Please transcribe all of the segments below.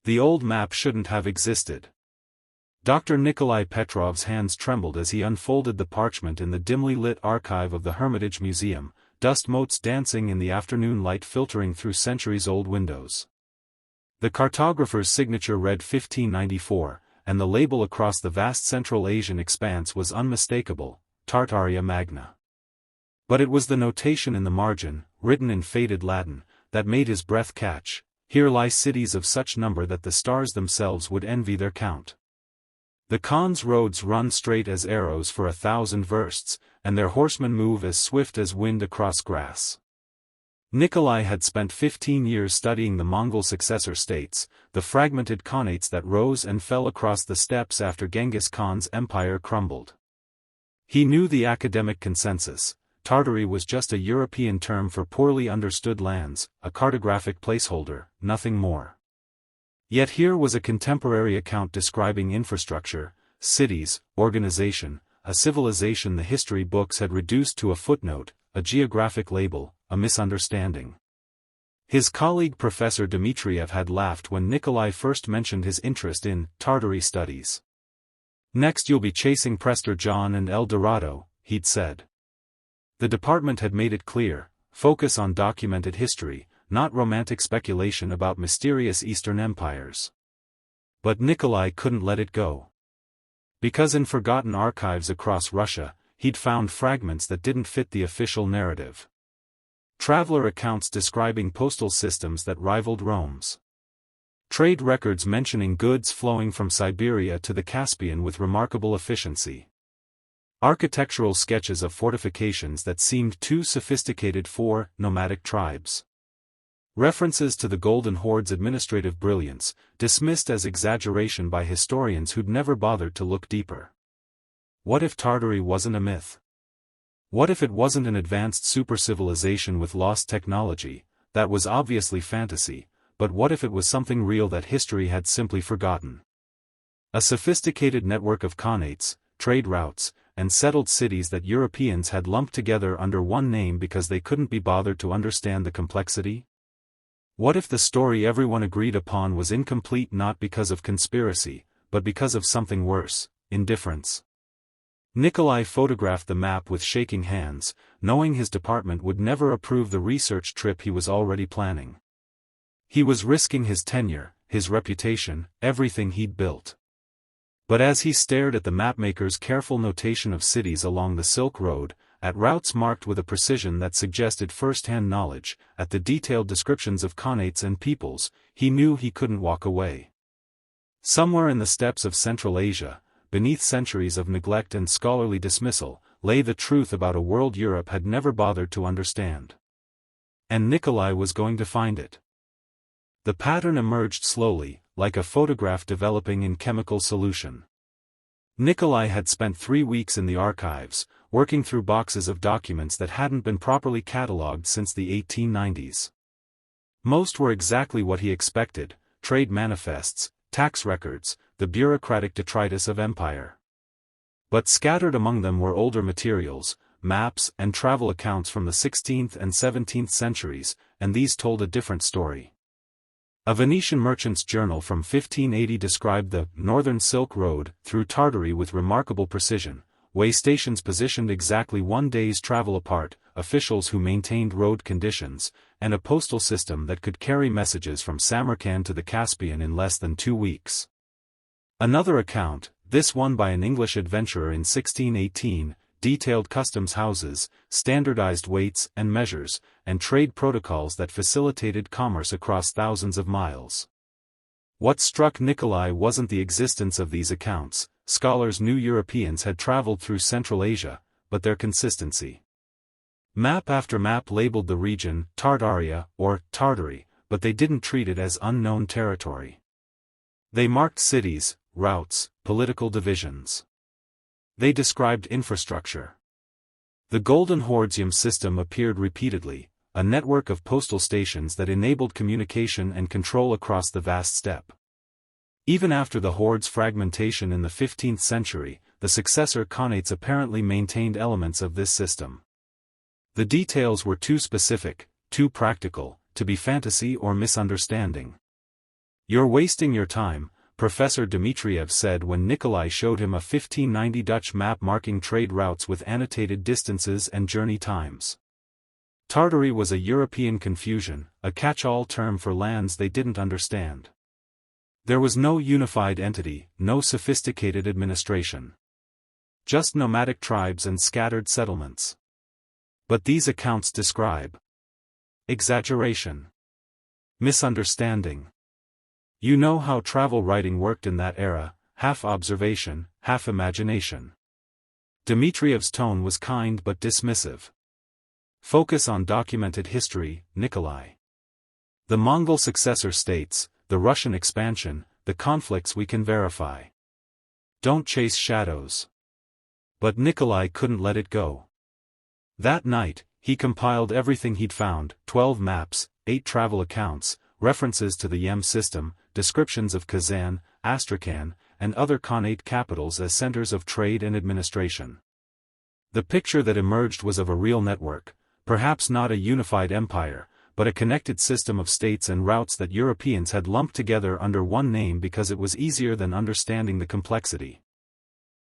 The old map shouldn't have existed. Dr. Nikolai Petrov's hands trembled as he unfolded the parchment in the dimly lit archive of the Hermitage Museum, dust motes dancing in the afternoon light filtering through centuries-old windows. The cartographer's signature read 1594, and the label across the vast Central Asian expanse was unmistakable, Tartaria Magna. But it was the notation in the margin, written in faded Latin, that made his breath catch. Here lie cities of such number that the stars themselves would envy their count. The Khan's roads run straight as arrows for 1,000 versts, and their horsemen move as swift as wind across grass. Nikolai had spent 15 years studying the Mongol successor states, the fragmented khanates that rose and fell across the steppes after Genghis Khan's empire crumbled. He knew the academic consensus: Tartary was just a European term for poorly understood lands, a cartographic placeholder, nothing more. Yet here was a contemporary account describing infrastructure, cities, organization, a civilization the history books had reduced to a footnote, a geographic label, a misunderstanding. His colleague Professor Dmitriev had laughed when Nikolai first mentioned his interest in Tartary studies. "Next you'll be chasing Prester John and El Dorado," he'd said. The department had made it clear: focus on documented history, not romantic speculation about mysterious Eastern empires. But Nikolai couldn't let it go. Because in forgotten archives across Russia, he'd found fragments that didn't fit the official narrative. Traveler accounts describing postal systems that rivaled Rome's. Trade records mentioning goods flowing from Siberia to the Caspian with remarkable efficiency. Architectural sketches of fortifications that seemed too sophisticated for nomadic tribes. References to the Golden Horde's administrative brilliance, dismissed as exaggeration by historians who'd never bothered to look deeper. What if Tartary wasn't a myth? What if it wasn't an advanced super-civilization with lost technology? That was obviously fantasy, but what if it was something real that history had simply forgotten? A sophisticated network of khanates, trade routes, and settled cities that Europeans had lumped together under one name because they couldn't be bothered to understand the complexity? What if the story everyone agreed upon was incomplete not because of conspiracy, but because of something worse: indifference? Nikolai photographed the map with shaking hands, knowing his department would never approve the research trip he was already planning. He was risking his tenure, his reputation, everything he'd built. But as he stared at the mapmaker's careful notation of cities along the Silk Road, at routes marked with a precision that suggested first-hand knowledge, at the detailed descriptions of khanates and peoples, he knew he couldn't walk away. Somewhere in the steppes of Central Asia, beneath centuries of neglect and scholarly dismissal, lay the truth about a world Europe had never bothered to understand. And Nikolai was going to find it. The pattern emerged slowly, like a photograph developing in chemical solution. Nikolai had spent 3 weeks in the archives, working through boxes of documents that hadn't been properly catalogued since the 1890s. Most were exactly what he expected: trade manifests, tax records, the bureaucratic detritus of empire. But scattered among them were older materials, maps and travel accounts from the 16th and 17th centuries, and these told a different story. A Venetian merchant's journal from 1580 described the Northern Silk Road through Tartary with remarkable precision: way stations positioned exactly 1 day's travel apart, officials who maintained road conditions, and a postal system that could carry messages from Samarkand to the Caspian in less than 2 weeks. Another account, this one by an English adventurer in 1618, detailed customs houses, standardized weights and measures, and trade protocols that facilitated commerce across thousands of miles. What struck Nikolai wasn't the existence of these accounts. Scholars knew Europeans had traveled through Central Asia, but their consistency. Map after map labeled the region Tartaria or Tartary, but they didn't treat it as unknown territory. They marked cities, routes, political divisions. They described infrastructure. The Golden Horde system appeared repeatedly, a network of postal stations that enabled communication and control across the vast steppe. Even after the Horde's fragmentation in the 15th century, the successor khanates apparently maintained elements of this system. The details were too specific, too practical, to be fantasy or misunderstanding. "You're wasting your time," Professor Dmitriev said when Nikolai showed him a 1590 Dutch map marking trade routes with annotated distances and journey times. Tartary was a European confusion, a catch-all term for lands they didn't understand. There was no unified entity, no sophisticated administration. Just nomadic tribes and scattered settlements. But these accounts describe exaggeration, misunderstanding. You know how travel writing worked in that era, half observation, half imagination. Dmitriev's tone was kind but dismissive. Focus on documented history, Nikolai. The Mongol successor states, the Russian expansion, the conflicts we can verify. Don't chase shadows. But Nikolai couldn't let it go. That night, he compiled everything he'd found, 12 maps, 8 travel accounts, references to the Yem system, descriptions of Kazan, Astrakhan, and other Khanate capitals as centers of trade and administration. The picture that emerged was of a real network, perhaps not a unified empire, but a connected system of states and routes that Europeans had lumped together under one name because it was easier than understanding the complexity.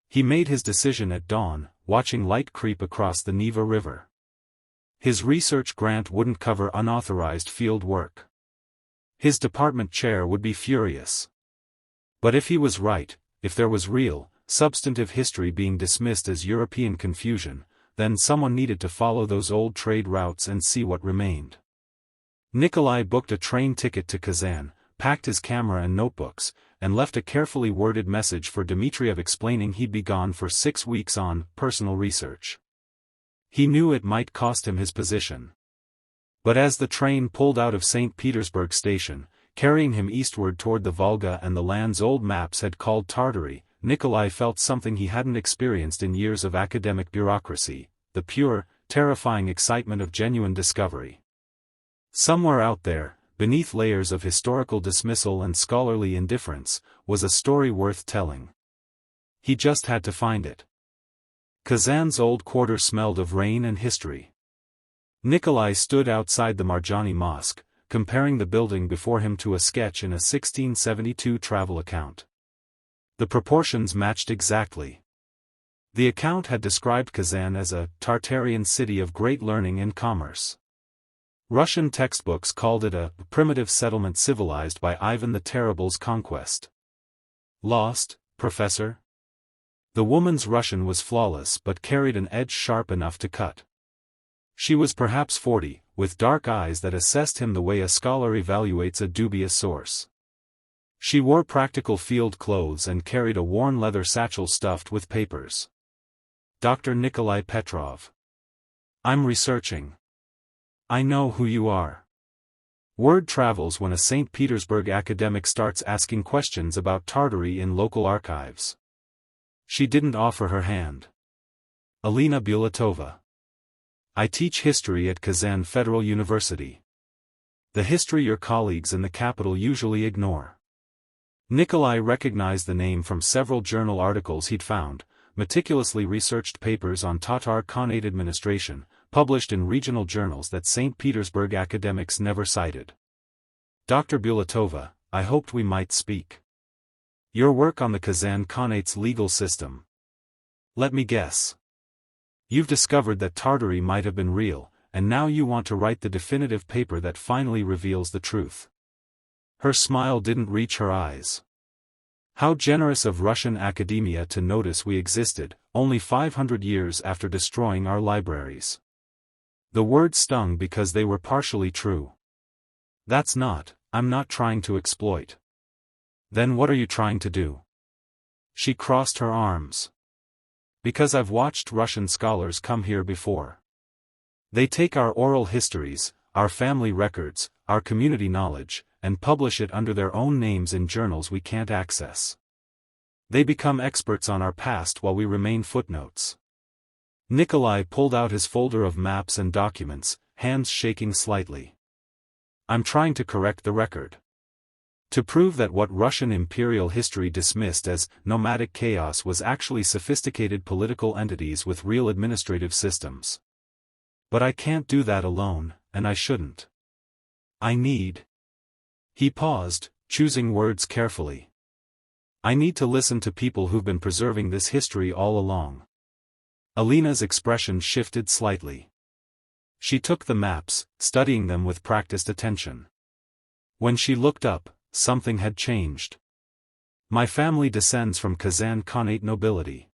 He made his decision at dawn, watching light creep across the Neva River. His research grant wouldn't cover unauthorized field work. His department chair would be furious. But if he was right, if there was real, substantive history being dismissed as European confusion, then someone needed to follow those old trade routes and see what remained. Nikolai booked a train ticket to Kazan, packed his camera and notebooks, and left a carefully worded message for Dmitriev explaining he'd be gone for 6 weeks on personal research. He knew it might cost him his position. But as the train pulled out of St. Petersburg station, carrying him eastward toward the Volga and the lands old maps had called Tartary, Nikolai felt something he hadn't experienced in years of academic bureaucracy, the pure, terrifying excitement of genuine discovery. Somewhere out there, beneath layers of historical dismissal and scholarly indifference, was a story worth telling. He just had to find it. Kazan's old quarter smelled of rain and history. Nikolai stood outside the Marjani Mosque, comparing the building before him to a sketch in a 1672 travel account. The proportions matched exactly. The account had described Kazan as a Tartarian city of great learning and commerce. Russian textbooks called it a primitive settlement civilized by Ivan the Terrible's conquest. Lost, Professor? The woman's Russian was flawless but carried an edge sharp enough to cut. She was perhaps 40, with dark eyes that assessed him the way a scholar evaluates a dubious source. She wore practical field clothes and carried a worn leather satchel stuffed with papers. Dr. Nikolai Petrov. I'm researching. I know who you are. Word travels when a St. Petersburg academic starts asking questions about Tartary in local archives. She didn't offer her hand. Alina Bulatova. I teach history at Kazan Federal University. The history your colleagues in the capital usually ignore. Nikolai recognized the name from several journal articles he'd found, meticulously researched papers on Tatar Khanate administration, published in regional journals that St. Petersburg academics never cited. Dr. Bulatova, I hoped we might speak. Your work on the Kazan Khanate's legal system. Let me guess. You've discovered that Tartary might have been real, and now you want to write the definitive paper that finally reveals the truth. Her smile didn't reach her eyes. How generous of Russian academia to notice we existed, only 500 years after destroying our libraries. The words stung because they were partially true. I'm not trying to exploit. Then what are you trying to do? She crossed her arms. Because I've watched Russian scholars come here before. They take our oral histories, our family records, our community knowledge, and publish it under their own names in journals we can't access. They become experts on our past while we remain footnotes. Nikolai pulled out his folder of maps and documents, hands shaking slightly. I'm trying to correct the record. To prove that what Russian imperial history dismissed as nomadic chaos was actually sophisticated political entities with real administrative systems. But I can't do that alone, and I shouldn't. I need. He paused, choosing words carefully. I need to listen to people who've been preserving this history all along. Alina's expression shifted slightly. She took the maps, studying them with practiced attention. When she looked up, something had changed. My family descends from Kazan Khanate nobility.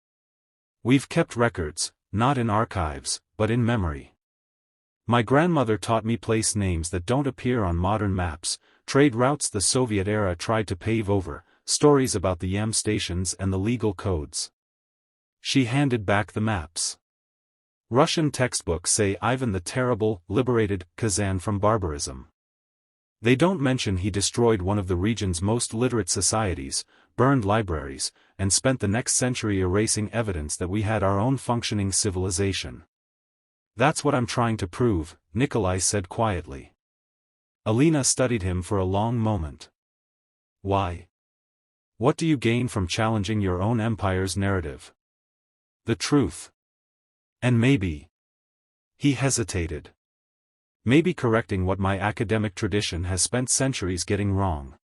We've kept records, not in archives, but in memory. My grandmother taught me place names that don't appear on modern maps, trade routes the Soviet era tried to pave over, stories about the YAM stations and the legal codes. She handed back the maps. Russian textbooks say Ivan the Terrible liberated Kazan from barbarism. They don't mention he destroyed one of the region's most literate societies, burned libraries, and spent the next century erasing evidence that we had our own functioning civilization. That's what I'm trying to prove, Nikolai said quietly. Alina studied him for a long moment. Why? What do you gain from challenging your own empire's narrative? The truth. And maybe. He hesitated. Maybe correcting what my academic tradition has spent centuries getting wrong.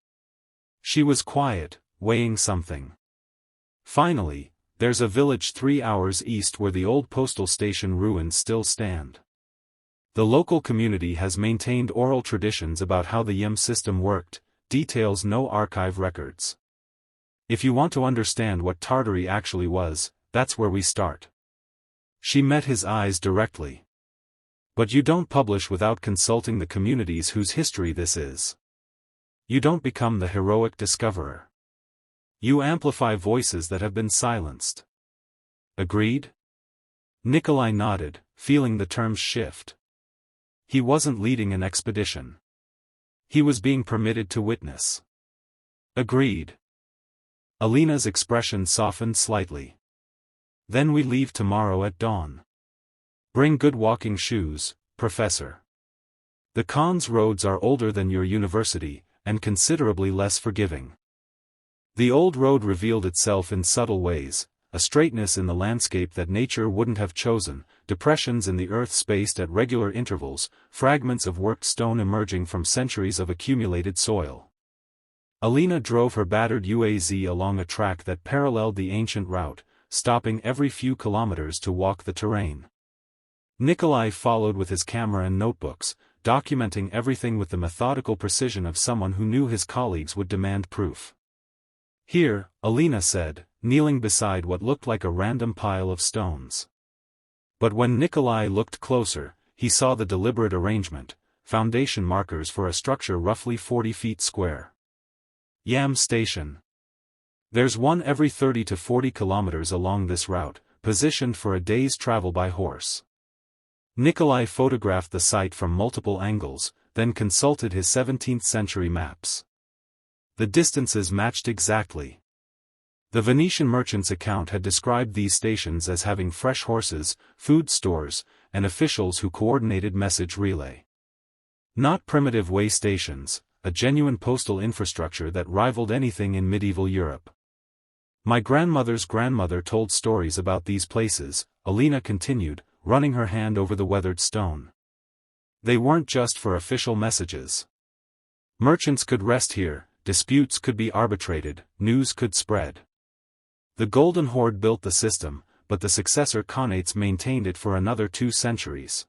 She was quiet, weighing something. Finally, there's a village 3 hours east where the old postal station ruins still stand. The local community has maintained oral traditions about how the YAM system worked, details no archive records. If you want to understand what Tartary actually was, that's where we start. She met his eyes directly. But you don't publish without consulting the communities whose history this is. You don't become the heroic discoverer. You amplify voices that have been silenced. Agreed? Nikolai nodded, feeling the terms shift. He wasn't leading an expedition. He was being permitted to witness. Agreed. Alina's expression softened slightly. Then we leave tomorrow at dawn. Bring good walking shoes, Professor. The Khan's roads are older than your university, and considerably less forgiving. The old road revealed itself in subtle ways, a straightness in the landscape that nature wouldn't have chosen, depressions in the earth spaced at regular intervals, fragments of worked stone emerging from centuries of accumulated soil. Alina drove her battered UAZ along a track that paralleled the ancient route, stopping every few kilometers to walk the terrain. Nikolai followed with his camera and notebooks, documenting everything with the methodical precision of someone who knew his colleagues would demand proof. Here, Alina said, kneeling beside what looked like a random pile of stones. But when Nikolai looked closer, he saw the deliberate arrangement, foundation markers for a structure roughly 40 feet square. YAM Station. There's one every 30 to 40 kilometers along this route, positioned for a day's travel by horse. Nikolai photographed the site from multiple angles, then consulted his 17th century maps. The distances matched exactly. The Venetian merchant's account had described these stations as having fresh horses, food stores, and officials who coordinated message relay. Not primitive way stations, a genuine postal infrastructure that rivaled anything in medieval Europe. My grandmother's grandmother told stories about these places, Alina continued, running her hand over the weathered stone. They weren't just for official messages. Merchants could rest here, disputes could be arbitrated, news could spread. The Golden Horde built the system, but the successor khanates maintained it for another 2 centuries.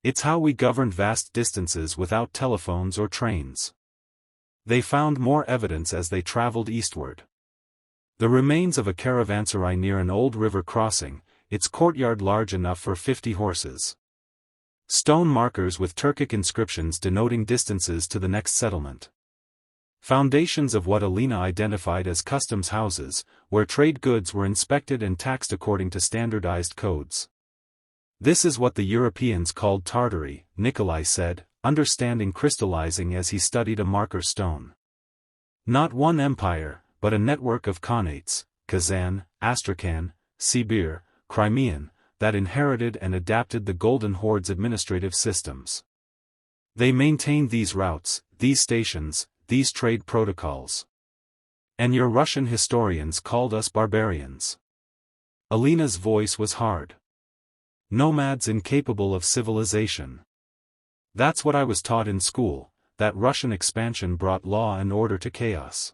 It's how we governed vast distances without telephones or trains. They found more evidence as they traveled eastward. The remains of a caravanserai near an old river crossing, its courtyard large enough for 50 horses. Stone markers with Turkic inscriptions denoting distances to the next settlement. Foundations of what Alina identified as customs houses, where trade goods were inspected and taxed according to standardized codes. This is what the Europeans called Tartary, Nikolai said, understanding crystallizing as he studied a marker stone. Not one empire, but a network of khanates, Kazan, Astrakhan, Sibir, Crimean, that inherited and adapted the Golden Horde's administrative systems. They maintained these routes, these stations, these trade protocols. And your Russian historians called us barbarians. Alina's voice was hard. Nomads incapable of civilization. That's what I was taught in school, that Russian expansion brought law and order to chaos.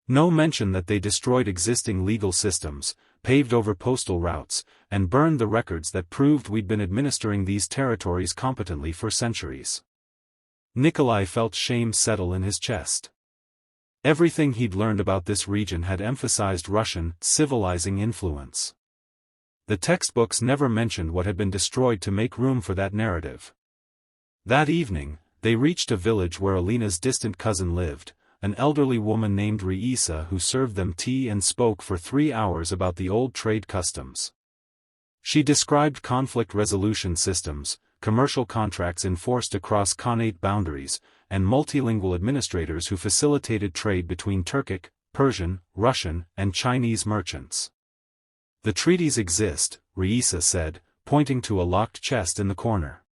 No mention that they destroyed existing legal systems, paved over postal routes, and burned the records that proved we'd been administering these territories competently for centuries. Nikolai felt shame settle in his chest. Everything he'd learned about this region had emphasized Russian, civilizing influence. The textbooks never mentioned what had been destroyed to make room for that narrative. That evening, they reached a village where Alina's distant cousin lived, an elderly woman named Raisa who served them tea and spoke for 3 hours about the old trade customs. She described conflict resolution systems, commercial contracts enforced across khanate boundaries, and multilingual administrators who facilitated trade between Turkic, Persian, Russian, and Chinese merchants. The treaties exist, Raisa said, pointing to a locked chest in the corner.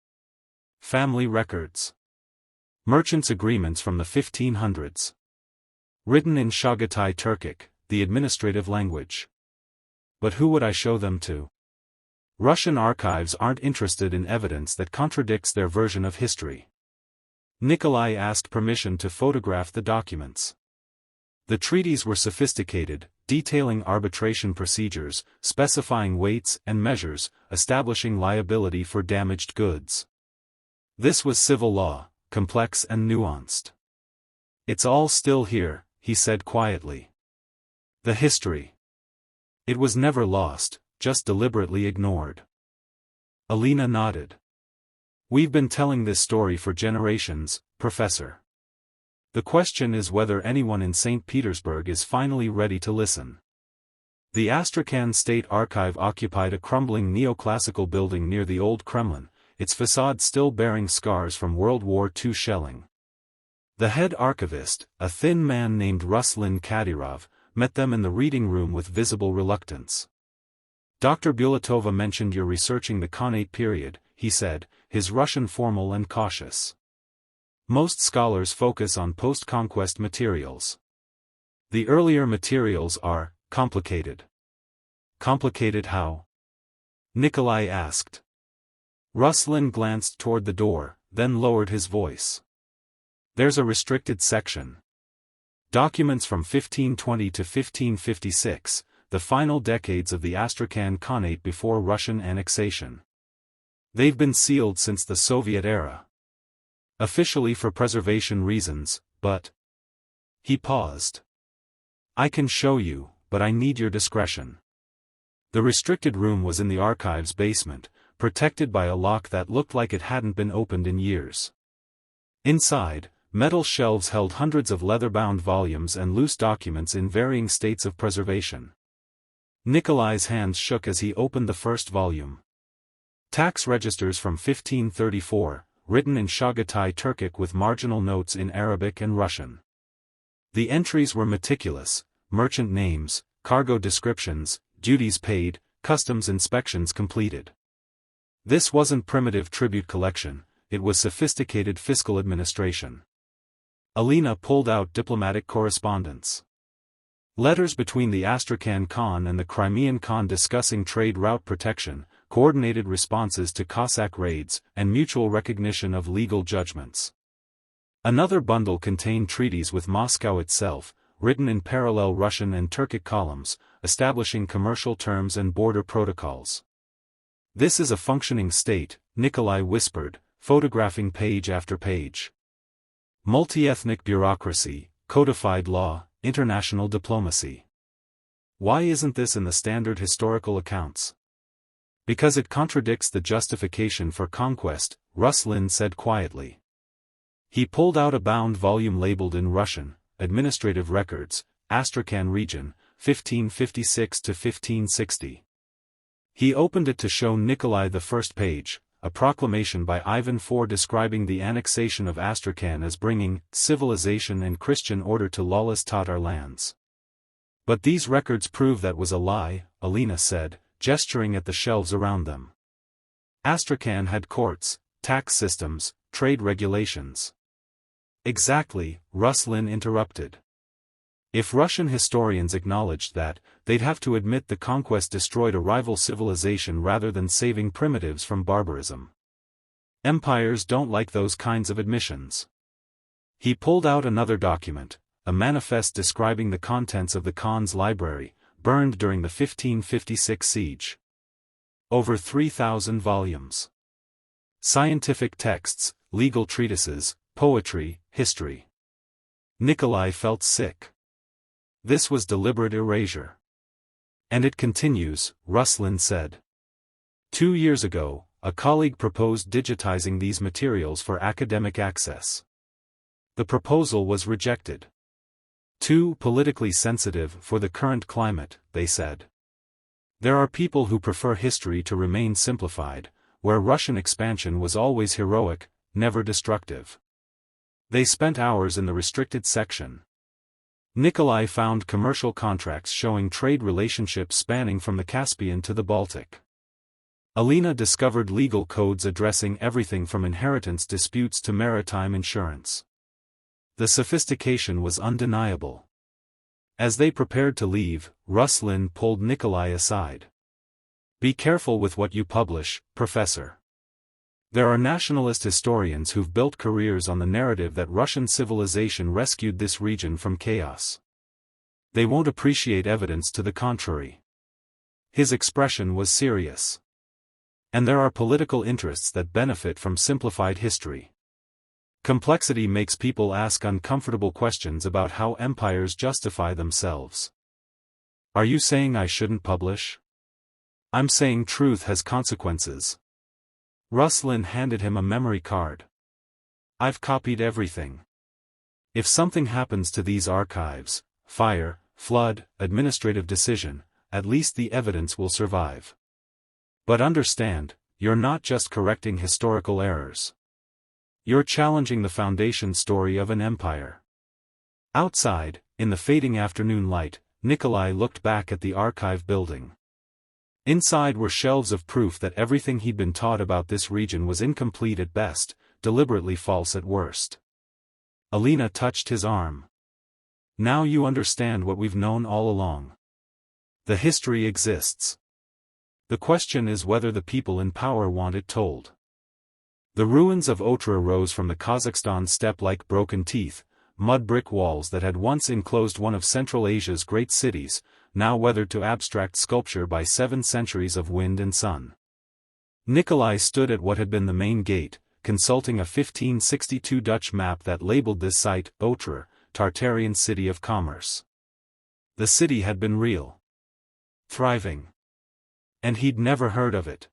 Family records. Merchants' agreements from the 1500s. Written in Chagatai Turkic, the administrative language. But who would I show them to? Russian archives aren't interested in evidence that contradicts their version of history. Nikolai asked permission to photograph the documents. The treaties were sophisticated, detailing arbitration procedures, specifying weights and measures, establishing liability for damaged goods. This was civil law, complex and nuanced. It's all still here, he said quietly. The history. It was never lost, just deliberately ignored. Alina nodded. We've been telling this story for generations, Professor. The question is whether anyone in St. Petersburg is finally ready to listen. The Astrakhan State Archive occupied a crumbling neoclassical building near the old Kremlin, its facade still bearing scars from World War II shelling. The head archivist, a thin man named Ruslan Kadyrov, met them in the reading room with visible reluctance. Dr. Bulatova mentioned you're researching the Khanate period, he said, his Russian formal and cautious. Most scholars focus on post-conquest materials. The earlier materials are complicated. Complicated how? Nikolai asked. Ruslan glanced toward the door, then lowered his voice. There's a restricted section. Documents from 1520 to 1556, the final decades of the Astrakhan Khanate before Russian annexation. They've been sealed since the Soviet era. Officially for preservation reasons, but... He paused. I can show you, but I need your discretion. The restricted room was in the archive's basement, protected by a lock that looked like it hadn't been opened in years. Inside, metal shelves held hundreds of leather-bound volumes and loose documents in varying states of preservation. Nikolai's hands shook as he opened the first volume. Tax registers from 1534, written in Chagatai Turkic with marginal notes in Arabic and Russian. The entries were meticulous: merchant names, cargo descriptions, duties paid, customs inspections completed. This wasn't primitive tribute collection, it was sophisticated fiscal administration. Alina pulled out diplomatic correspondence. Letters between the Astrakhan Khan and the Crimean Khan discussing trade route protection, coordinated responses to Cossack raids, and mutual recognition of legal judgments. Another bundle contained treaties with Moscow itself, written in parallel Russian and Turkic columns, establishing commercial terms and border protocols. This is a functioning state, Nikolai whispered, photographing page after page. Multi-ethnic bureaucracy, codified law, international diplomacy. Why isn't this in the standard historical accounts? Because it contradicts the justification for conquest, Ruslan said quietly. He pulled out a bound volume labeled in Russian, Administrative Records, Astrakhan Region, 1556 to 1560. He opened it to show Nikolai the first page, a proclamation by Ivan IV describing the annexation of Astrakhan as bringing civilization and Christian order to lawless Tatar lands. But these records prove that was a lie, Alina said, gesturing at the shelves around them. Astrakhan had courts, tax systems, trade regulations. Exactly, Ruslan interrupted. If Russian historians acknowledged that, they'd have to admit the conquest destroyed a rival civilization rather than saving primitives from barbarism. Empires don't like those kinds of admissions. He pulled out another document, a manifest describing the contents of the Khan's library, burned during the 1556 siege. Over 3,000 volumes. Scientific texts, legal treatises, poetry, history. Nikolai felt sick. This was deliberate erasure. And it continues, Ruslin said. 2 years ago, a colleague proposed digitizing these materials for academic access. The proposal was rejected. Too politically sensitive for the current climate, they said. There are people who prefer history to remain simplified, where Russian expansion was always heroic, never destructive. They spent hours in the restricted section. Nikolai found commercial contracts showing trade relationships spanning from the Caspian to the Baltic. Alina discovered legal codes addressing everything from inheritance disputes to maritime insurance. The sophistication was undeniable. As they prepared to leave, Ruslin pulled Nikolai aside. Be careful with what you publish, Professor. There are nationalist historians who've built careers on the narrative that Russian civilization rescued this region from chaos. They won't appreciate evidence to the contrary. His expression was serious. And there are political interests that benefit from simplified history. Complexity makes people ask uncomfortable questions about how empires justify themselves. Are you saying I shouldn't publish? I'm saying truth has consequences. Ruslin handed him a memory card. I've copied everything. If something happens to these archives, fire, flood, administrative decision, at least the evidence will survive. But understand, you're not just correcting historical errors. You're challenging the foundation story of an empire. Outside, in the fading afternoon light, Nikolai looked back at the archive building. Inside were shelves of proof that everything he'd been taught about this region was incomplete at best, deliberately false at worst. Alina touched his arm. Now you understand what we've known all along. The history exists. The question is whether the people in power want it told. The ruins of Otra rose from the Kazakhstan steppe like broken teeth, mud brick walls that had once enclosed one of Central Asia's great cities, now weathered to abstract sculpture by 7 centuries of wind and sun. Nikolai stood at what had been the main gate, consulting a 1562 Dutch map that labeled this site, Otra, Tartarian city of commerce. The city had been real. Thriving. And he'd never heard of it.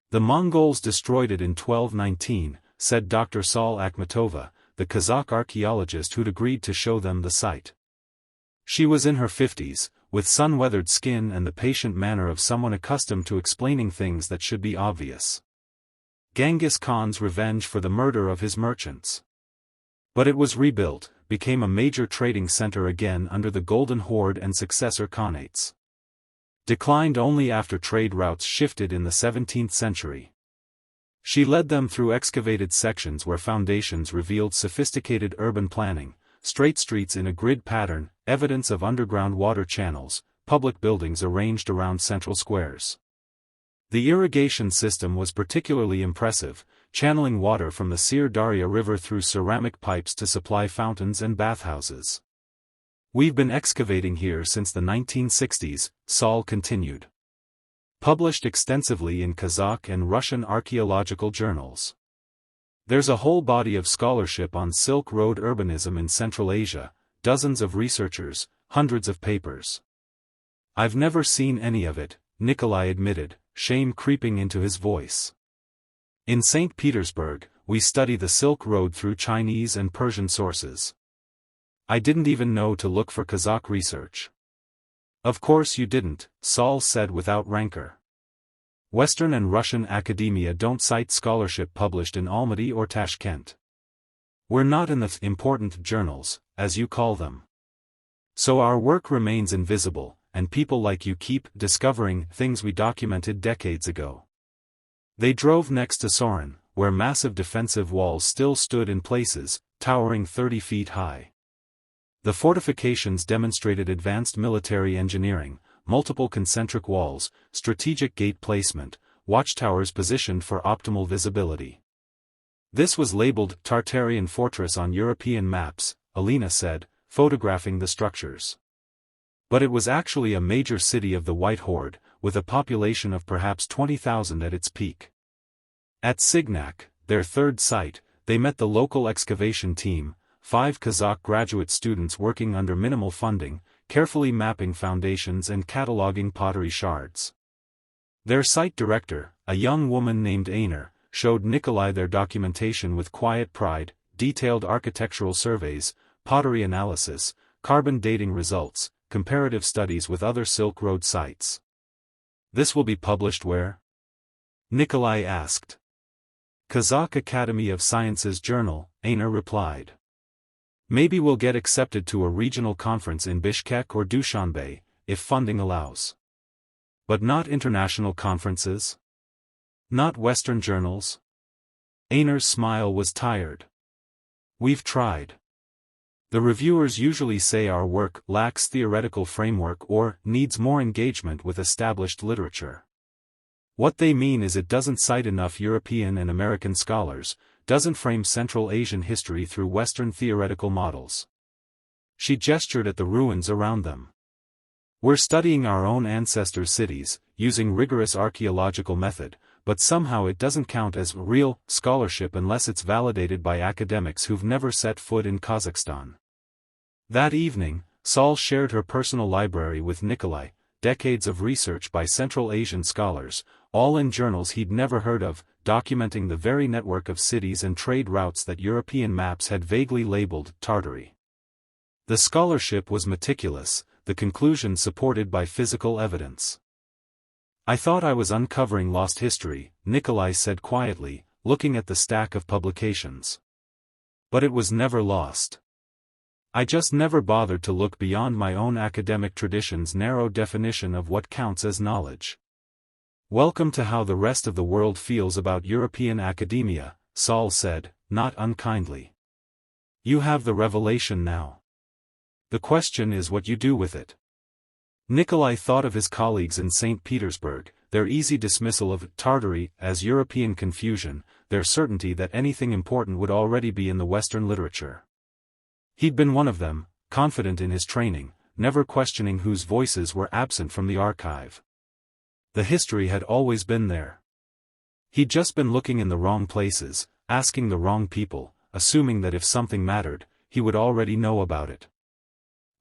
The Mongols destroyed it in 1219, said Dr. Saul Akhmatova, the Kazakh archaeologist who'd agreed to show them the site. She was in her 50s, with sun-weathered skin and the patient manner of someone accustomed to explaining things that should be obvious. Genghis Khan's revenge for the murder of his merchants. But it was rebuilt, became a major trading center again under the Golden Horde and successor khanates. Declined only after trade routes shifted in the 17th century. She led them through excavated sections where foundations revealed sophisticated urban planning, straight streets in a grid pattern, evidence of underground water channels, public buildings arranged around central squares. The irrigation system was particularly impressive, channeling water from the Tartaria River through ceramic pipes to supply fountains and bathhouses. We've been excavating here since the 1960s, Saul continued. Published extensively in Kazakh and Russian archaeological journals. There's a whole body of scholarship on Silk Road urbanism in Central Asia, dozens of researchers, hundreds of papers. I've never seen any of it, Nikolai admitted, shame creeping into his voice. In St. Petersburg, we study the Silk Road through Chinese and Persian sources. I didn't even know to look for Kazakh research. Of course you didn't, Saul said without rancor. Western and Russian academia don't cite scholarship published in Almaty or Tashkent. We're not in the important journals, as you call them. So our work remains invisible, and people like you keep discovering things we documented decades ago. They drove next to Sorin, where massive defensive walls still stood in places, towering 30 feet high. The fortifications demonstrated advanced military engineering, multiple concentric walls, strategic gate placement, watchtowers positioned for optimal visibility. This was labeled Tartarian fortress on European maps, Alina said, photographing the structures. But it was actually a major city of the White Horde, with a population of perhaps 20,000 at its peak. At Signac, their third site, they met the local excavation team, 5 Kazakh graduate students working under minimal funding, carefully mapping foundations and cataloging pottery shards. Their site director, a young woman named Ainer, showed Nikolai their documentation with quiet pride, detailed architectural surveys, pottery analysis, carbon dating results, comparative studies with other Silk Road sites. This will be published where? Nikolai asked. Kazakh Academy of Sciences Journal, Ainer replied. Maybe we'll get accepted to a regional conference in Bishkek or Dushanbe, if funding allows. But not international conferences? Not Western journals? Ainer's smile was tired. We've tried. The reviewers usually say our work lacks theoretical framework or needs more engagement with established literature. What they mean is it doesn't cite enough European and American scholars, doesn't frame Central Asian history through Western theoretical models. She gestured at the ruins around them. We're studying our own ancestors' cities, using rigorous archaeological method, but somehow it doesn't count as real scholarship unless it's validated by academics who've never set foot in Kazakhstan. That evening, Sol shared her personal library with Nikolai, decades of research by Central Asian scholars, all in journals he'd never heard of, documenting the very network of cities and trade routes that European maps had vaguely labeled Tartary. The scholarship was meticulous, the conclusion supported by physical evidence. I thought I was uncovering lost history, Nikolai said quietly, looking at the stack of publications. But it was never lost. I just never bothered to look beyond my own academic tradition's narrow definition of what counts as knowledge. Welcome to how the rest of the world feels about European academia, Sol said, not unkindly. You have the revelation now. The question is what you do with it. Nikolai thought of his colleagues in St. Petersburg, their easy dismissal of Tartary as European confusion, their certainty that anything important would already be in the Western literature. He'd been one of them, confident in his training, never questioning whose voices were absent from the archive. The history had always been there. He'd just been looking in the wrong places, asking the wrong people, assuming that if something mattered, he would already know about it.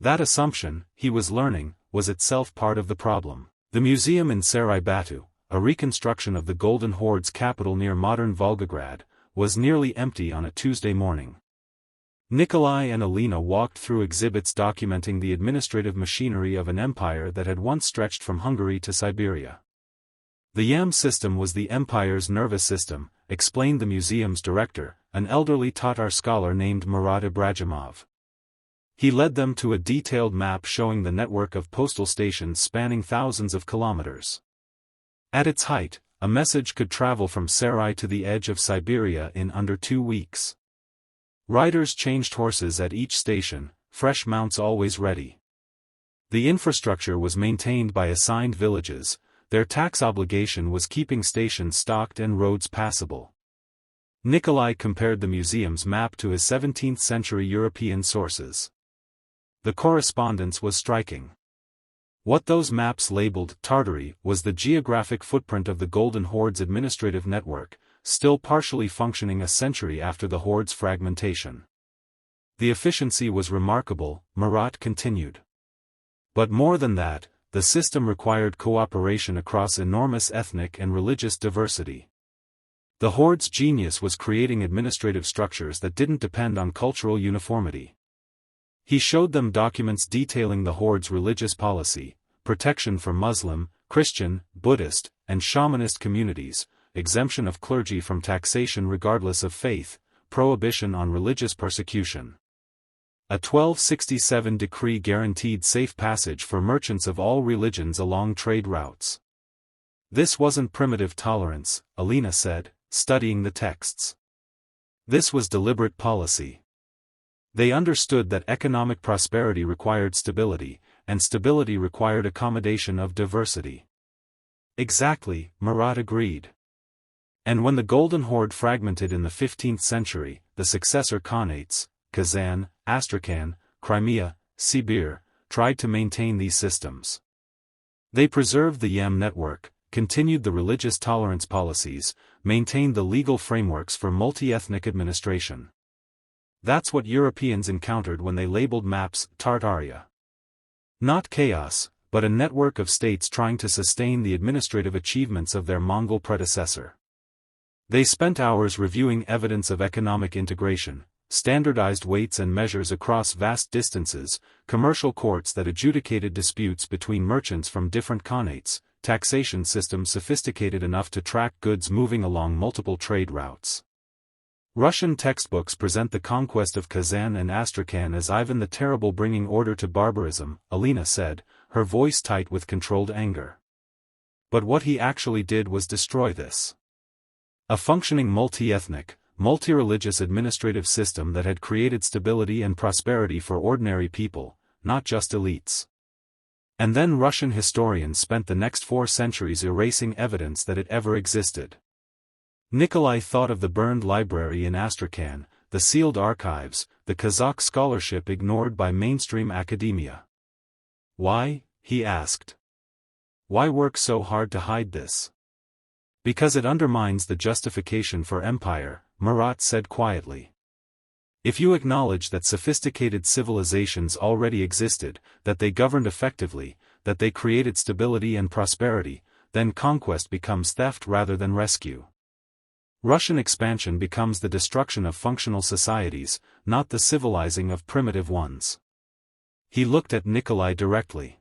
That assumption, he was learning, was itself part of the problem. The museum in Sarai Batu, a reconstruction of the Golden Horde's capital near modern Volgograd, was nearly empty on a Tuesday morning. Nikolai and Alina walked through exhibits documenting the administrative machinery of an empire that had once stretched from Hungary to Siberia. The YAM system was the empire's nervous system, explained the museum's director, an elderly Tatar scholar named Murat Ibragimov. He led them to a detailed map showing the network of postal stations spanning thousands of kilometers. At its height, a message could travel from Sarai to the edge of Siberia in under 2 weeks. Riders changed horses at each station, fresh mounts always ready. The infrastructure was maintained by assigned villages, their tax obligation was keeping stations stocked and roads passable. Nikolai compared the museum's map to his 17th-century European sources. The correspondence was striking. What those maps labeled Tartary was the geographic footprint of the Golden Horde's administrative network, still partially functioning a century after the Horde's fragmentation. The efficiency was remarkable, Murat continued. But more than that, the system required cooperation across enormous ethnic and religious diversity. The Horde's genius was creating administrative structures that didn't depend on cultural uniformity. He showed them documents detailing the Horde's religious policy, protection for Muslim, Christian, Buddhist, and shamanist communities, exemption of clergy from taxation regardless of faith, prohibition on religious persecution. A 1267 decree guaranteed safe passage for merchants of all religions along trade routes. This wasn't primitive tolerance, Alina said, studying the texts. This was deliberate policy. They understood that economic prosperity required stability, and stability required accommodation of diversity. Exactly, Murat agreed. And when the Golden Horde fragmented in the 15th century, the successor khanates, Kazan, Astrakhan, Crimea, Sibir, tried to maintain these systems. They preserved the YEM network, continued the religious tolerance policies, maintained the legal frameworks for multi-ethnic administration. That's what Europeans encountered when they labeled maps Tartaria. Not chaos, but a network of states trying to sustain the administrative achievements of their Mongol predecessor. They spent hours reviewing evidence of economic integration, standardized weights and measures across vast distances, commercial courts that adjudicated disputes between merchants from different khanates, taxation systems sophisticated enough to track goods moving along multiple trade routes. Russian textbooks present the conquest of Kazan and Astrakhan as Ivan the Terrible bringing order to barbarism, Alina said, her voice tight with controlled anger. But what he actually did was destroy this. A functioning multi-ethnic, multi-religious administrative system that had created stability and prosperity for ordinary people, not just elites. And then Russian historians spent the next 4 centuries erasing evidence that it ever existed. Nikolai thought of the burned library in Astrakhan, the sealed archives, the Kazakh scholarship ignored by mainstream academia. Why? He asked. Why work so hard to hide this? Because it undermines the justification for empire, Murat said quietly. If you acknowledge that sophisticated civilizations already existed, that they governed effectively, that they created stability and prosperity, then conquest becomes theft rather than rescue. Russian expansion becomes the destruction of functional societies, not the civilizing of primitive ones. He looked at Nikolai directly.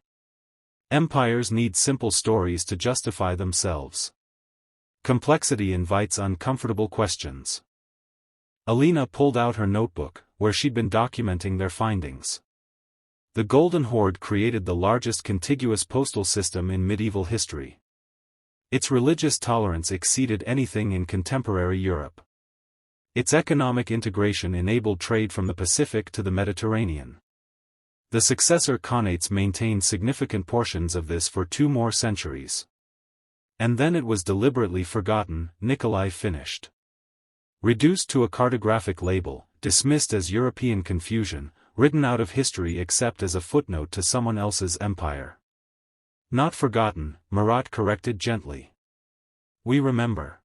Empires need simple stories to justify themselves. Complexity invites uncomfortable questions. Alina pulled out her notebook, where she'd been documenting their findings. The Golden Horde created the largest contiguous postal system in medieval history. Its religious tolerance exceeded anything in contemporary Europe. Its economic integration enabled trade from the Pacific to the Mediterranean. The successor khanates maintained significant portions of this for 2 more centuries. And then it was deliberately forgotten, Nikolai finished. Reduced to a cartographic label, dismissed as European confusion, written out of history except as a footnote to someone else's empire. Not forgotten, Murat corrected gently. We remember.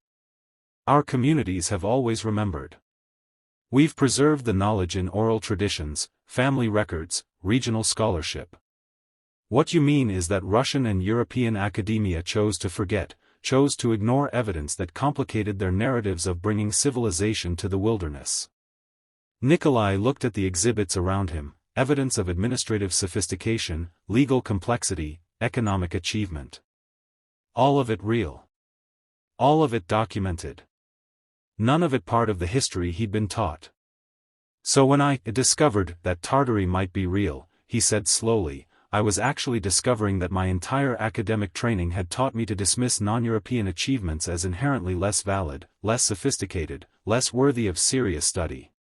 Our communities have always remembered. We've preserved the knowledge in oral traditions, family records, regional scholarship. What you mean is that Russian and European academia chose to forget, chose to ignore evidence that complicated their narratives of bringing civilization to the wilderness. Nikolai looked at the exhibits around him, evidence of administrative sophistication, legal complexity, economic achievement. All of it real. All of it documented. None of it part of the history he'd been taught. So when I discovered that Tartary might be real, he said slowly, I was actually discovering that my entire academic training had taught me to dismiss non-European achievements as inherently less valid, less sophisticated, less worthy of serious study.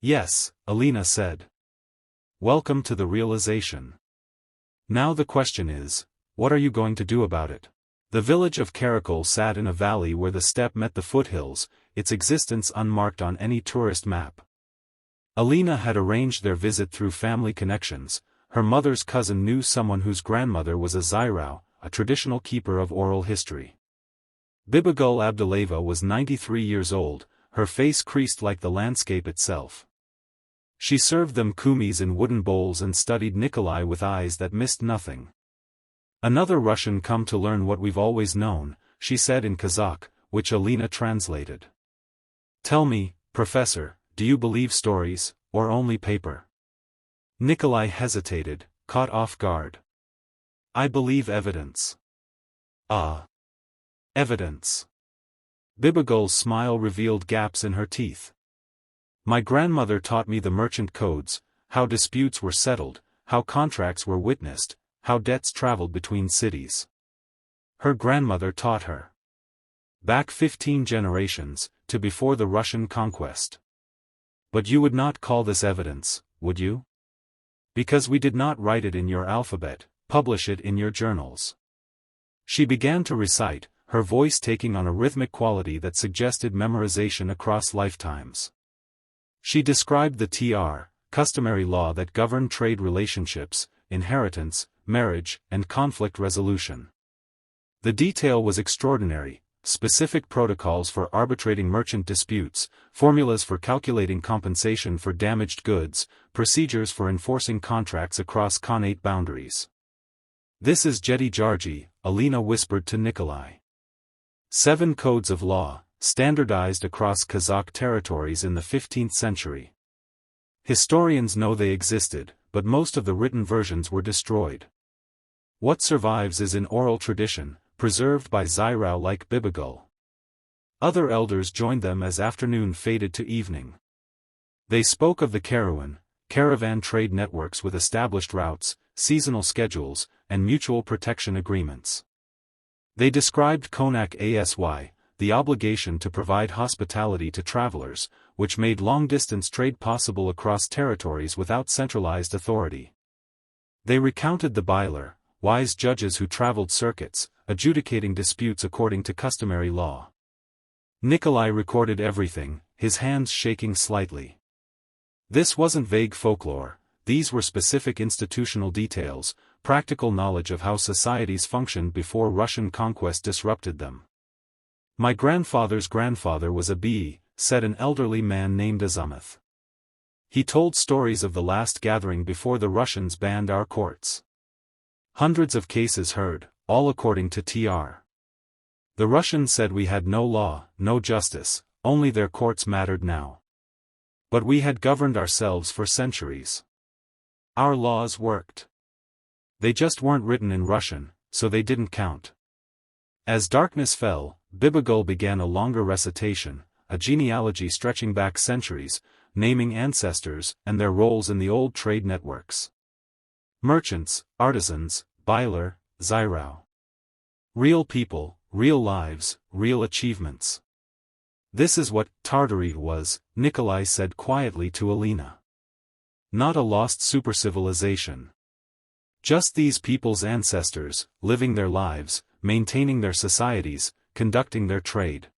Yes, Alina said. Welcome to the realization. Now the question is, what are you going to do about it? The village of Karakol sat in a valley where the steppe met the foothills, its existence unmarked on any tourist map. Alina had arranged their visit through family connections. Her mother's cousin knew someone whose grandmother was a Zairau, a traditional keeper of oral history. Bibigul Abduleva was 93 years old, her face creased like the landscape itself. She served them kumis in wooden bowls and studied Nikolai with eyes that missed nothing. Another Russian come to learn what we've always known, she said in Kazakh, which Alina translated. Tell me, Professor, do you believe stories, or only paper? Nikolai hesitated, caught off guard. I believe evidence. Ah. Evidence. Bibigul's smile revealed gaps in her teeth. My grandmother taught me the merchant codes, how disputes were settled, how contracts were witnessed, how debts traveled between cities. Her grandmother taught her. Back 15 generations, to before the Russian conquest. But you would not call this evidence, would you? Because we did not write it in your alphabet, publish it in your journals. She began to recite, her voice taking on a rhythmic quality that suggested memorization across lifetimes. She described the customary law that governed trade relationships, inheritance, marriage, and conflict resolution. The detail was extraordinary: specific protocols for arbitrating merchant disputes, formulas for calculating compensation for damaged goods, procedures for enforcing contracts across khanate boundaries. "This is Jedi Jarji," Alina whispered to Nikolai. 7 codes of law, standardized across Kazakh territories in the 15th century. Historians know they existed, but most of the written versions were destroyed. What survives is in oral tradition, preserved by Zyrau like Bibigul. Other elders joined them as afternoon faded to evening. They spoke of the caravan trade networks with established routes, seasonal schedules, and mutual protection agreements. They described konak asy, the obligation to provide hospitality to travelers, which made long-distance trade possible across territories without centralized authority. They recounted the bailar, wise judges who traveled circuits, adjudicating disputes according to customary law. Nikolai recorded everything, his hands shaking slightly. This wasn't vague folklore, these were specific institutional details, practical knowledge of how societies functioned before Russian conquest disrupted them. "My grandfather's grandfather was a bey," said an elderly man named Azamuth. "He told stories of the last gathering before the Russians banned our courts. Hundreds of cases heard, all according to Tr. The Russians said we had no law, no justice, only their courts mattered now. But we had governed ourselves for centuries. Our laws worked. They just weren't written in Russian, so they didn't count." As darkness fell, Bibigul began a longer recitation, a genealogy stretching back centuries, naming ancestors and their roles in the old trade networks. Merchants, artisans, bailar, Zyrau. Real people, real lives, real achievements. "This is what Tartaria was," Nikolai said quietly to Alina. "Not a lost supercivilization. Just these people's ancestors, living their lives, maintaining their societies, conducting their trade.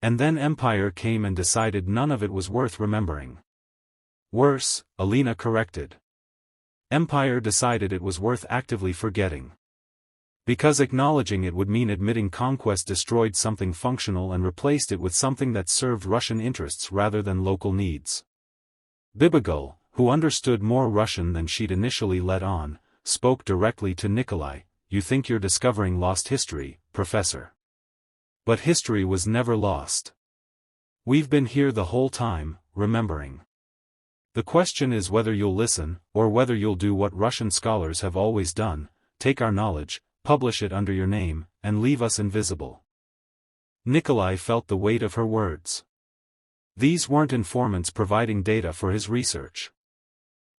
And then empire came and decided none of it was worth remembering." "Worse," Alina corrected. "Empire decided it was worth actively forgetting. Because acknowledging it would mean admitting conquest destroyed something functional and replaced it with something that served Russian interests rather than local needs." Bibigul, who understood more Russian than she'd initially let on, spoke directly to Nikolai. "You think you're discovering lost history, Professor. But history was never lost. We've been here the whole time, remembering. The question is whether you'll listen, or whether you'll do what Russian scholars have always done, take our knowledge, publish it under your name, and leave us invisible." Nikolai felt the weight of her words. These weren't informants providing data for his research.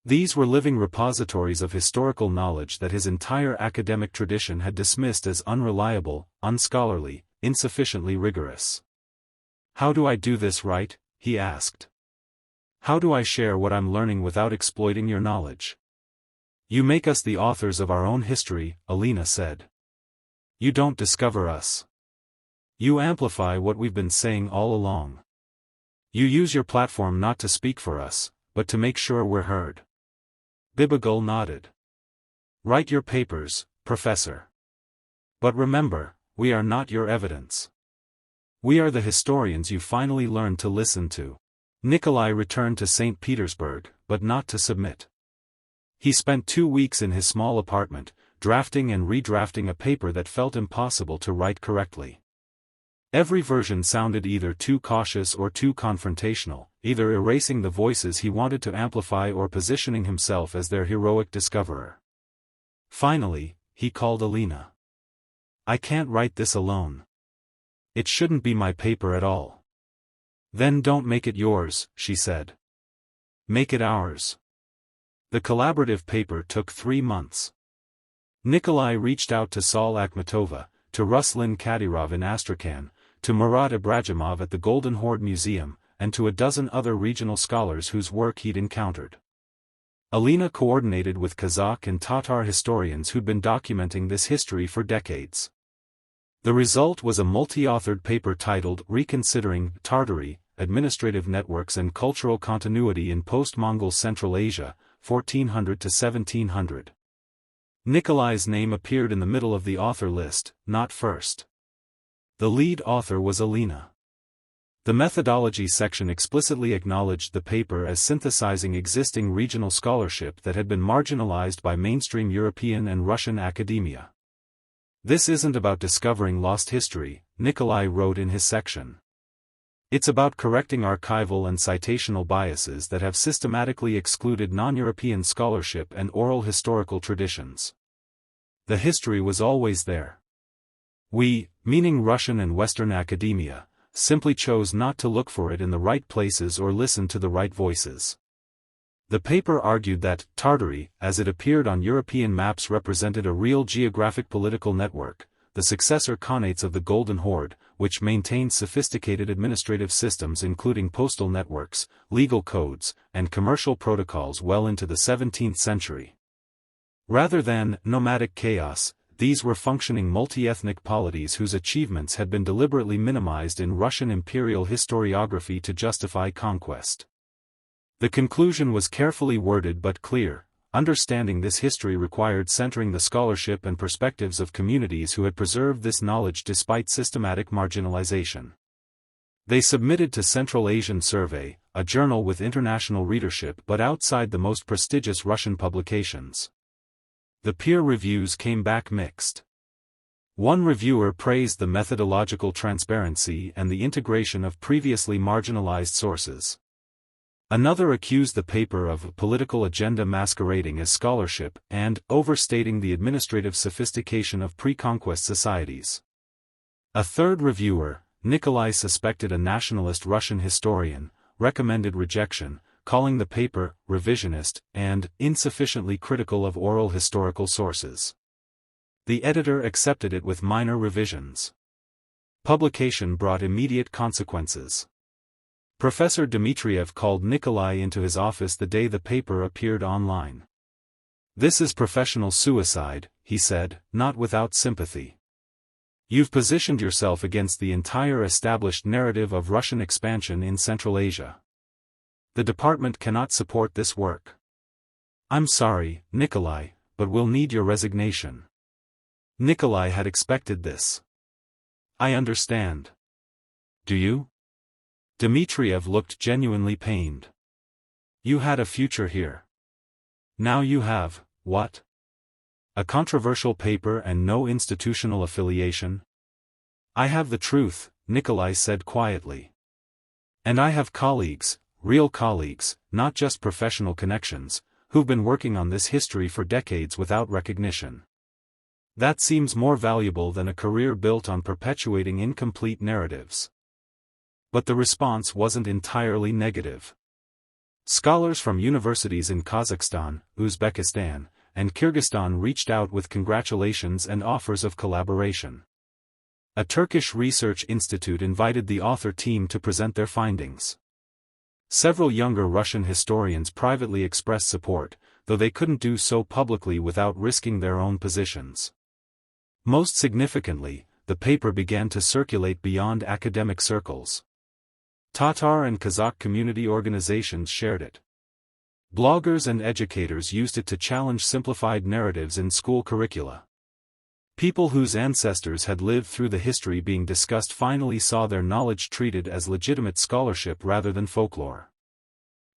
These were living repositories of historical knowledge that his entire academic tradition had dismissed as unreliable, unscholarly, insufficiently rigorous. "How do I do this right?" he asked. "How do I share what I'm learning without exploiting your knowledge?" "You make us the authors of our own history," Alina said. "You don't discover us. You amplify what we've been saying all along. You use your platform not to speak for us, but to make sure we're heard." Bibigul nodded. "Write your papers, Professor. But remember, we are not your evidence. We are the historians you finally learned to listen to." Nikolai returned to St. Petersburg, but not to submit. He spent 2 weeks in his small apartment, drafting and redrafting a paper that felt impossible to write correctly. Every version sounded either too cautious or too confrontational, either erasing the voices he wanted to amplify or positioning himself as their heroic discoverer. Finally, he called Alina. "I can't write this alone. It shouldn't be my paper at all." "Then don't make it yours," she said. "Make it ours." The collaborative paper took 3 months. Nikolai reached out to Sol Akhmatova, to Ruslin Kadyrov in Astrakhan, to Murat Ibragimov at the Golden Horde Museum, and to a dozen other regional scholars whose work he'd encountered. Alina coordinated with Kazakh and Tatar historians who'd been documenting this history for decades. The result was a multi-authored paper titled Reconsidering Tartary, Administrative Networks and Cultural Continuity in Post-Mongol Central Asia, 1400 to 1700. Nikolai's name appeared in the middle of the author list, not first. The lead author was Alina. The methodology section explicitly acknowledged the paper as synthesizing existing regional scholarship that had been marginalized by mainstream European and Russian academia. This isn't about discovering lost history, Nikolai wrote in his section. It's about correcting archival and citational biases that have systematically excluded non-European scholarship and oral historical traditions. The history was always there. We, meaning Russian and Western academia, simply chose not to look for it in the right places or listen to the right voices. The paper argued that Tartary, as it appeared on European maps, represented a real geographic political network, the successor khanates of the Golden Horde, which maintained sophisticated administrative systems including postal networks, legal codes, and commercial protocols well into the 17th century. Rather than nomadic chaos, these were functioning multi-ethnic polities whose achievements had been deliberately minimized in Russian imperial historiography to justify conquest. The conclusion was carefully worded but clear. Understanding this history required centering the scholarship and perspectives of communities who had preserved this knowledge despite systematic marginalization. They submitted to Central Asian Survey, a journal with international readership but outside the most prestigious Russian publications. The peer reviews came back mixed. One reviewer praised the methodological transparency and the integration of previously marginalized sources. Another accused the paper of a political agenda masquerading as scholarship and overstating the administrative sophistication of pre-conquest societies. A third reviewer, Nikolai, suspected a nationalist Russian historian, recommended rejection, calling the paper revisionist and insufficiently critical of oral historical sources. The editor accepted it with minor revisions. Publication brought immediate consequences. Professor Dmitriev called Nikolai into his office the day the paper appeared online. "This is professional suicide," he said, not without sympathy. "You've positioned yourself against the entire established narrative of Russian expansion in Central Asia. The department cannot support this work. I'm sorry, Nikolai, but we'll need your resignation." Nikolai had expected this. "I understand. Do you?" Dmitriev looked genuinely pained. "You had a future here. Now you have, what? A controversial paper and no institutional affiliation?" "I have the truth," Nikolai said quietly. "And I have colleagues, real colleagues, not just professional connections, who've been working on this history for decades without recognition. That seems more valuable than a career built on perpetuating incomplete narratives." But the response wasn't entirely negative. Scholars from universities in Kazakhstan, Uzbekistan, and Kyrgyzstan reached out with congratulations and offers of collaboration. A Turkish research institute invited the author team to present their findings. Several younger Russian historians privately expressed support, though they couldn't do so publicly without risking their own positions. Most significantly, the paper began to circulate beyond academic circles. Tatar and Kazakh community organizations shared it. Bloggers and educators used it to challenge simplified narratives in school curricula. People whose ancestors had lived through the history being discussed finally saw their knowledge treated as legitimate scholarship rather than folklore.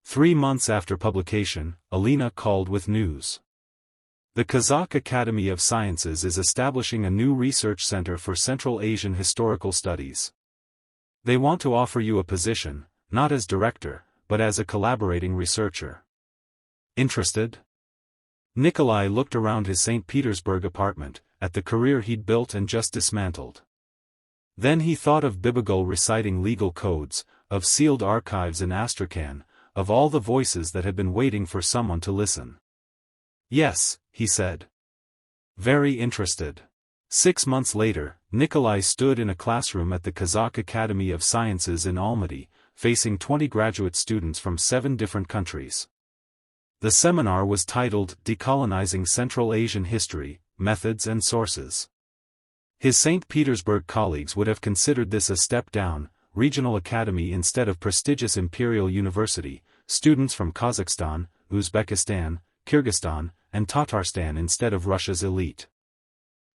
3 months after publication, Alina called with news. The Kazakh Academy of Sciences is establishing a new research center for Central Asian historical studies. They want to offer you a position, not as director, but as a collaborating researcher. Interested? Nikolai looked around his St. Petersburg apartment, at the career he'd built and just dismantled. Then he thought of Bibigul reciting legal codes, of sealed archives in Astrakhan, of all the voices that had been waiting for someone to listen. "Yes," he said. "Very interested." 6 months later, Nikolai stood in a classroom at the Kazakh Academy of Sciences in Almaty, facing 20 graduate students from 7 different countries. The seminar was titled Decolonizing Central Asian History, Methods and Sources. His St. Petersburg colleagues would have considered this a step down, regional academy instead of prestigious imperial university, students from Kazakhstan, Uzbekistan, Kyrgyzstan, and Tatarstan instead of Russia's elite.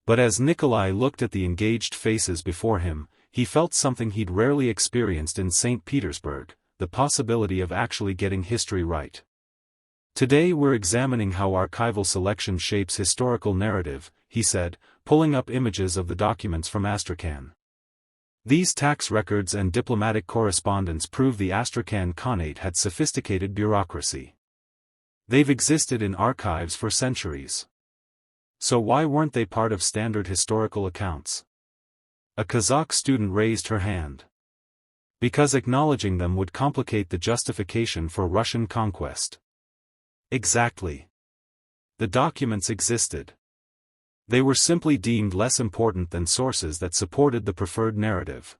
But as Nikolai looked at the engaged faces before him, he felt something he'd rarely experienced in St. Petersburg, the possibility of actually getting history right. Today we're examining how archival selection shapes historical narrative, he said, pulling up images of the documents from Astrakhan. These tax records and diplomatic correspondence prove the Astrakhan Khanate had sophisticated bureaucracy. They've existed in archives for centuries. So why weren't they part of standard historical accounts? A Kazakh student raised her hand. Because acknowledging them would complicate the justification for Russian conquest. Exactly. The documents existed. They were simply deemed less important than sources that supported the preferred narrative.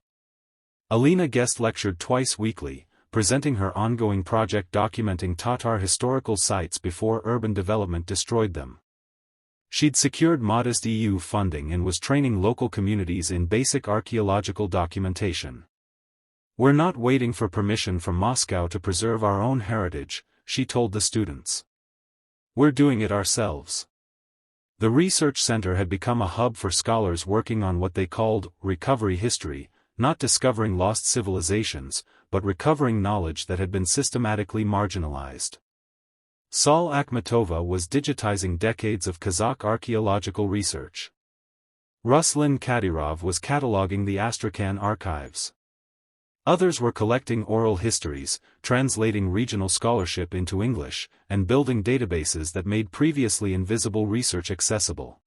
Alina guest lectured twice weekly, presenting her ongoing project documenting Tatar historical sites before urban development destroyed them. She'd secured modest EU funding and was training local communities in basic archaeological documentation. We're not waiting for permission from Moscow to preserve our own heritage, she told the students. We're doing it ourselves. The research center had become a hub for scholars working on what they called recovery history, not discovering lost civilizations, but recovering knowledge that had been systematically marginalized. Sol Akhmatova was digitizing decades of Kazakh archaeological research. Ruslan Kadyrov was cataloging the Astrakhan archives. Others were collecting oral histories, translating regional scholarship into English, and building databases that made previously invisible research accessible.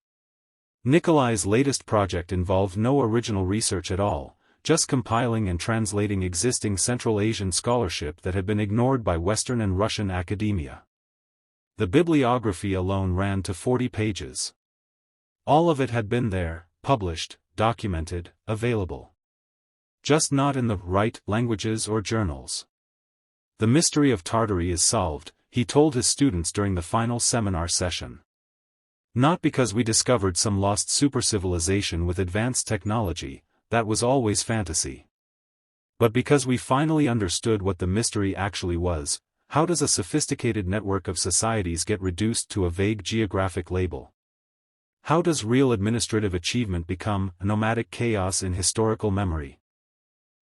Nikolai's latest project involved no original research at all, just compiling and translating existing Central Asian scholarship that had been ignored by Western and Russian academia. The bibliography alone ran to 40 pages. All of it had been there, published, documented, available. Just not in the right languages or journals. The mystery of Tartary is solved, he told his students during the final seminar session. Not because we discovered some lost supercivilization with advanced technology, that was always fantasy. But because we finally understood what the mystery actually was. How does a sophisticated network of societies get reduced to a vague geographic label? How does real administrative achievement become a nomadic chaos in historical memory?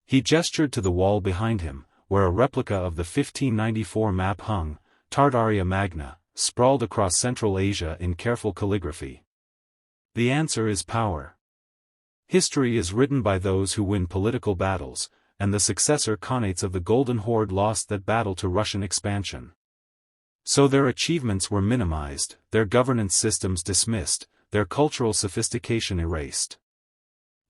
He gestured to the wall behind him, where a replica of the 1594 map hung, Tartaria Magna, sprawled across Central Asia in careful calligraphy. The answer is power. History is written by those who win political battles, and the successor khanates of the Golden Horde lost that battle to Russian expansion. So their achievements were minimized, their governance systems dismissed, their cultural sophistication erased.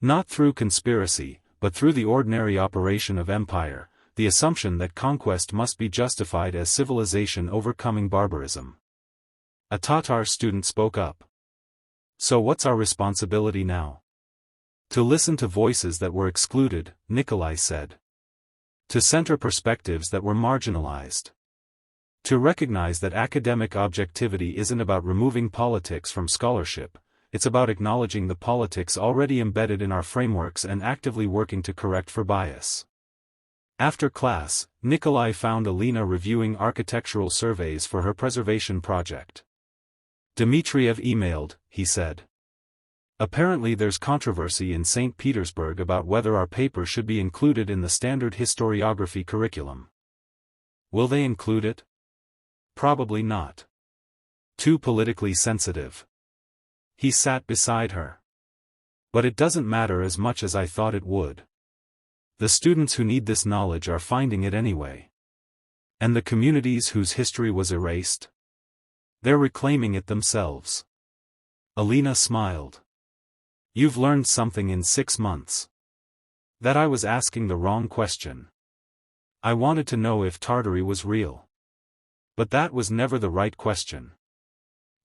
Not through conspiracy, but through the ordinary operation of empire, the assumption that conquest must be justified as civilization overcoming barbarism. A Tatar student spoke up. So what's our responsibility now? To listen to voices that were excluded, Nikolai said. To center perspectives that were marginalized. To recognize that academic objectivity isn't about removing politics from scholarship, it's about acknowledging the politics already embedded in our frameworks and actively working to correct for bias. After class, Nikolai found Alina reviewing architectural surveys for her preservation project. Dmitriev emailed, he said. Apparently there's controversy in St. Petersburg about whether our paper should be included in the standard historiography curriculum. Will they include it? Probably not. Too politically sensitive. He sat beside her. But it doesn't matter as much as I thought it would. The students who need this knowledge are finding it anyway. And the communities whose history was erased? They're reclaiming it themselves. Alina smiled. You've learned something in 6 months. That I was asking the wrong question. I wanted to know if Tartary was real. But that was never the right question.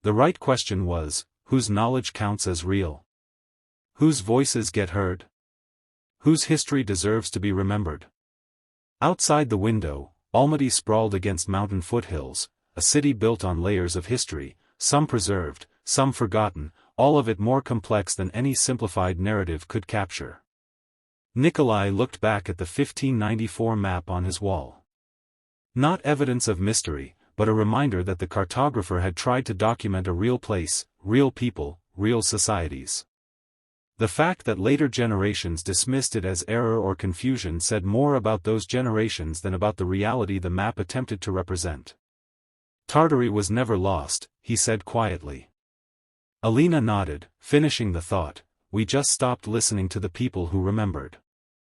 The right question was, whose knowledge counts as real? Whose voices get heard? Whose history deserves to be remembered? Outside the window, Almaty sprawled against mountain foothills, a city built on layers of history, some preserved, some forgotten, all of it more complex than any simplified narrative could capture. Nikolai looked back at the 1594 map on his wall. Not evidence of mystery, but a reminder that the cartographer had tried to document a real place, real people, real societies. The fact that later generations dismissed it as error or confusion said more about those generations than about the reality the map attempted to represent. Tartary was never lost, he said quietly. Alina nodded, finishing the thought, we just stopped listening to the people who remembered.